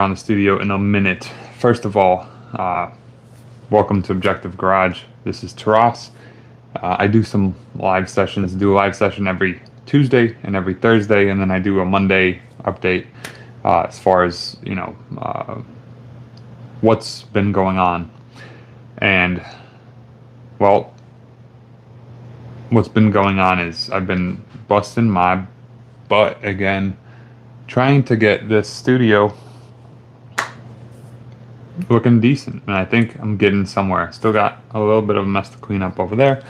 on the studio in a minute. First of all, welcome to Objective Garage. This is Taras. I do some live sessions. Do a live session every Tuesday and every Thursday, and then I do a Monday update as far as what's been going on. And well, what's been going on is I've been busting my butt again, trying to get this studio looking decent, and I think I'm getting somewhere. Still got a little bit of a mess to clean up over there,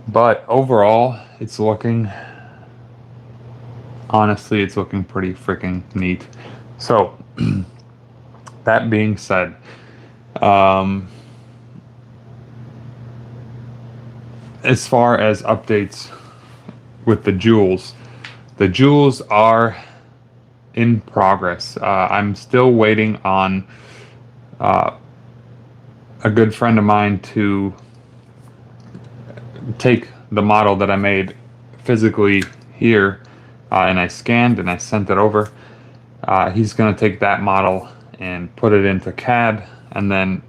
but overall it's looking, honestly, it's looking pretty freaking neat. So that being said, as far as updates with the jewels are in progress. I'm still waiting on a good friend of mine to take the model that I made physically here, and I scanned and I sent it over. He's going to take that model and put it into CAD and then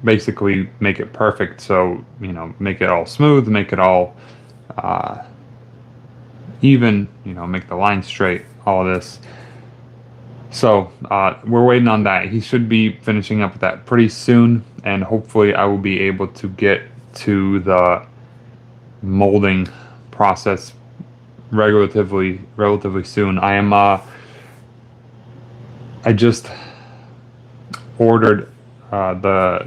basically make it perfect. So, make it all smooth, make it all even, make the line straight, all of this. So we're waiting on that. He should be finishing up with that pretty soon, and hopefully I will be able to get to the molding process relatively soon. I just ordered the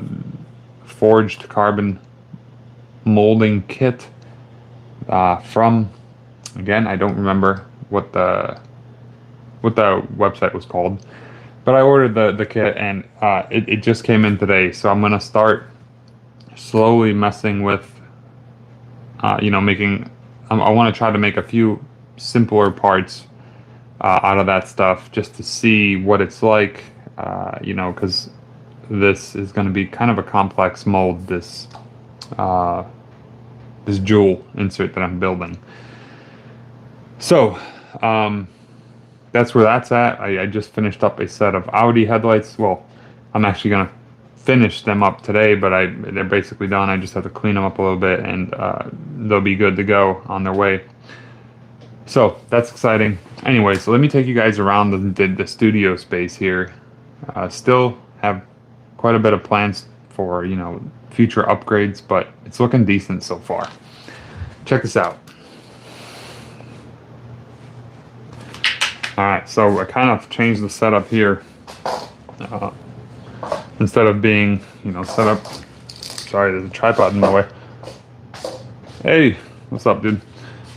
forged carbon molding kit from, again, I don't remember what the website was called, but I ordered the kit, and it just came in today. So I'm gonna start slowly messing with making, I want to try to make a few simpler parts out of that stuff, just to see what it's like, because this is going to be kind of a complex mold, this jewel insert that I'm building. So that's where that's at. I just finished up a set of Audi headlights. Well, I'm actually going to finish them up today, but they're basically done. I just have to clean them up a little bit, and they'll be good to go on their way. So that's exciting. Anyway, so let me take you guys around the studio space here. Still have quite a bit of plans for, future upgrades, but it's looking decent so far. Check this out. Alright, so I kind of changed the setup here. Instead of being, set up... Sorry, there's a tripod in my way. Hey, what's up, dude?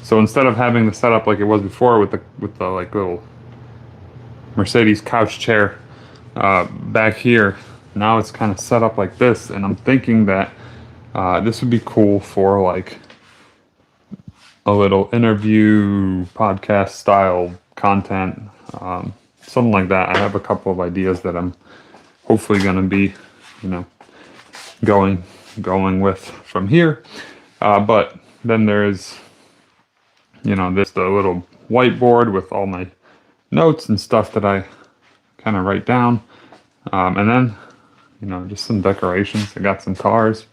So instead of having the setup like it was before with the like little Mercedes couch chair back here, now it's kind of set up like this, and I'm thinking that this would be cool for like a little interview podcast style content, something like that. I have a couple of ideas that I'm hopefully going to be, going with from here. But then there's, this the little whiteboard with all my notes and stuff that I kind of write down. And then, just some decorations. I got some cars.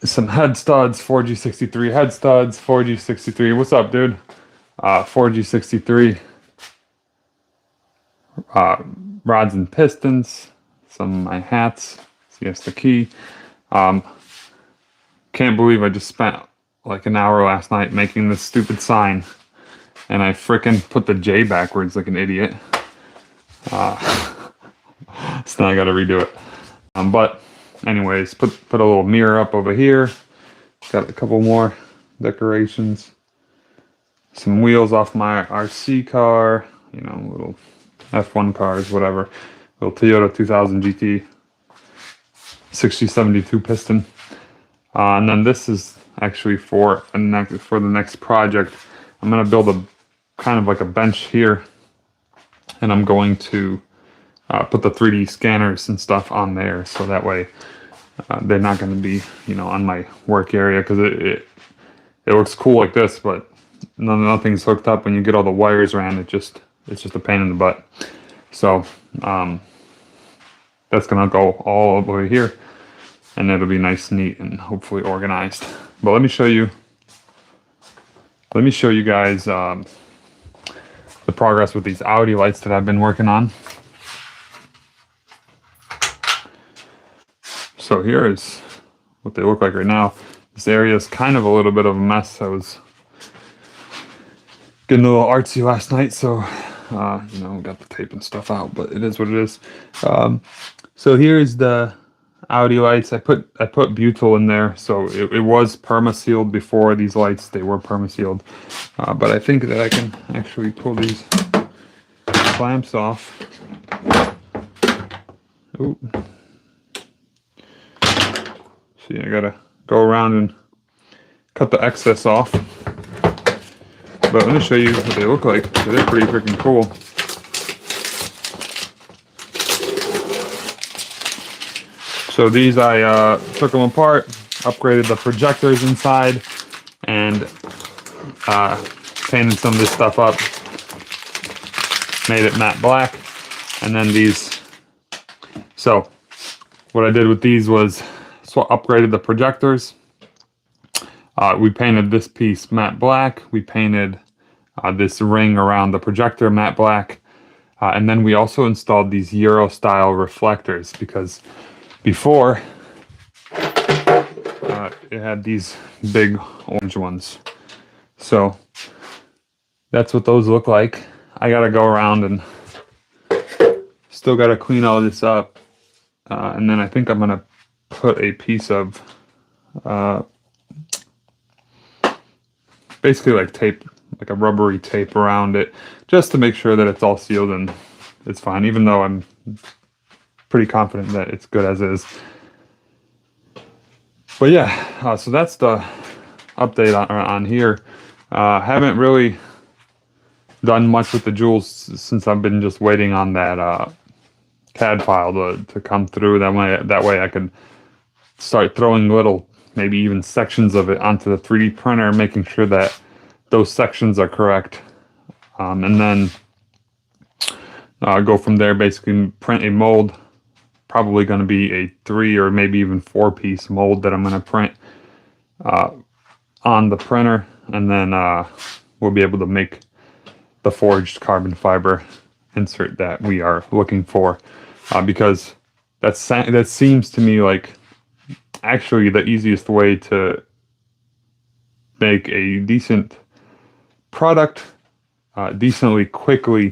Some head studs, 4G63 head studs, 4G63. What's up, dude? 4G63 rods and pistons. Some of my hats. Yes, the key. Can't believe I just spent like an hour last night making this stupid sign, and I frickin' put the J backwards like an idiot. So now I gotta redo it. But anyways, put a little mirror up over here. Got a couple more decorations. Some wheels off my RC car. Little F1 cars, whatever. Little Toyota 2000 GT 6072 piston. And then this is actually for the next project. I'm gonna build a kind of like a bench here, and I'm going to put the 3D scanners and stuff on there, so that way they're not going to be, on my work area, because it looks cool like this, but nothing's hooked up. When you get all the wires around, it just it's just a pain in the butt. So that's gonna go all over here, and it'll be nice, neat, and hopefully organized. But let me show you guys the progress with these Audi lights that I've been working on. So here is what they look like right now. This area is kind of a little bit of a mess. I was getting a little artsy last night, so you know, got the tape and stuff out, but it is what it is. So here's the Audi lights. I put butyl in there, so it was perma-sealed before these lights. They were perma-sealed, but I think that I can actually pull these clamps off. Ooh. See, I gotta go around and cut the excess off. But let me show you what they look like. They're pretty freaking cool. So these, I took them apart, upgraded the projectors inside, and painted some of this stuff up. Made it matte black. And then these. So what I did with these was upgraded the projectors. We painted this piece matte black. We painted this ring around the projector matte black. And then we also installed these Euro style reflectors, because before it had these big orange ones. So that's what those look like. I gotta go around and still gotta clean all this up. And then I think I'm gonna put a piece of basically like tape, like a rubbery tape around it, just to make sure that it's all sealed and it's fine, even though I'm pretty confident that it's good as is. But yeah, so that's the update on here. Haven't really done much with the jewels since I've been just waiting on that CAD file to come through. That way I could start throwing little, maybe even sections of it onto the 3D printer, making sure that those sections are correct. And then go from there, basically print a mold. Probably going to be a 3 or maybe even 4-piece mold that I'm going to print on the printer. And then we'll be able to make the forged carbon fiber insert that we are looking for. Because that seems to me like actually the easiest way to make a decent product decently quickly.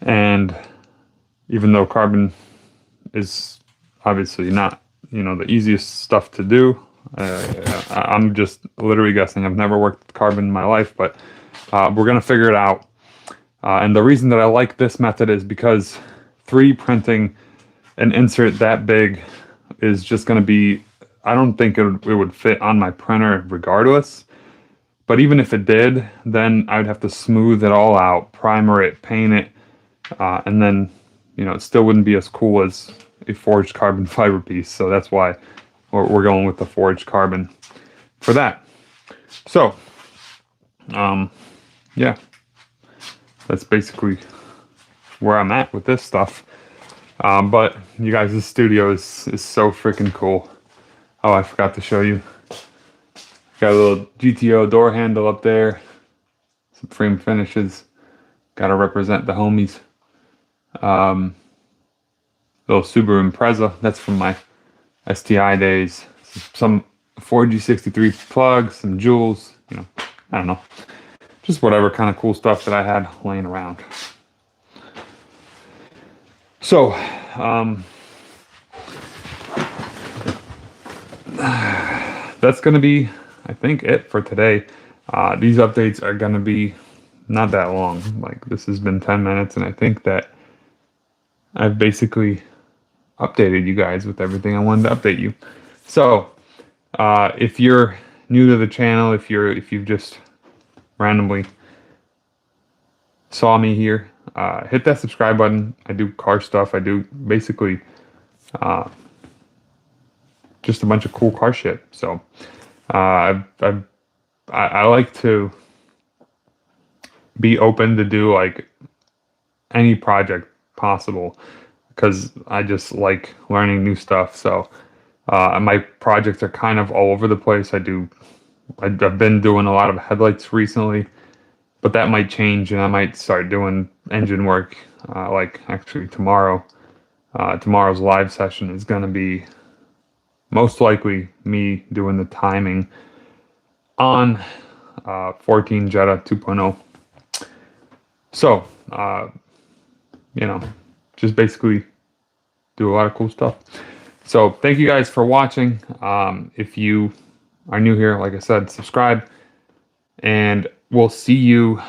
And even though carbon is obviously not, you know, the easiest stuff to do, I'm just literally guessing. I've never worked with carbon in my life, but we're gonna figure it out. And the reason that I like this method is because 3D printing an insert that big is just going to be, I don't think it would fit on my printer regardless. But even if it did, then I would have to smooth it all out, primer it, paint it, and then, you know, it still wouldn't be as cool as a forged carbon fiber piece. So that's why we're going with the forged carbon for that. So, yeah, that's basically where I'm at with this stuff. But you guys, this studio is so freaking cool. Oh, I forgot to show you. Got a little GTO door handle up there. Some frame finishes. Gotta represent the homies. Little Subaru Impreza. That's from my STI days. Some 4G63 plugs, some jewels. You know, I don't know. Just whatever kind of cool stuff that I had laying around. So, that's going to be, I think, it for today. These updates are going to be not that long. Like, this has been 10 minutes, and I think that I've basically updated you guys with everything I wanted to update you. So, if you're new to the channel, if you've just randomly saw me here, hit that subscribe button. I do car stuff. I do basically just a bunch of cool car shit. So I like to be open to do like any project possible, because I just like learning new stuff. So my projects are kind of all over the place. I've been doing a lot of headlights recently, but that might change and I might start doing engine work. Like actually tomorrow, tomorrow's live session is going to be most likely me doing the timing on 14 Jetta 2.0. So, just basically do a lot of cool stuff. So thank you guys for watching. If you are new here, like I said, subscribe, and we'll see you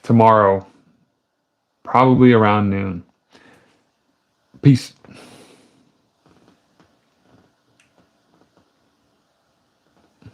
tomorrow, probably around noon. Peace.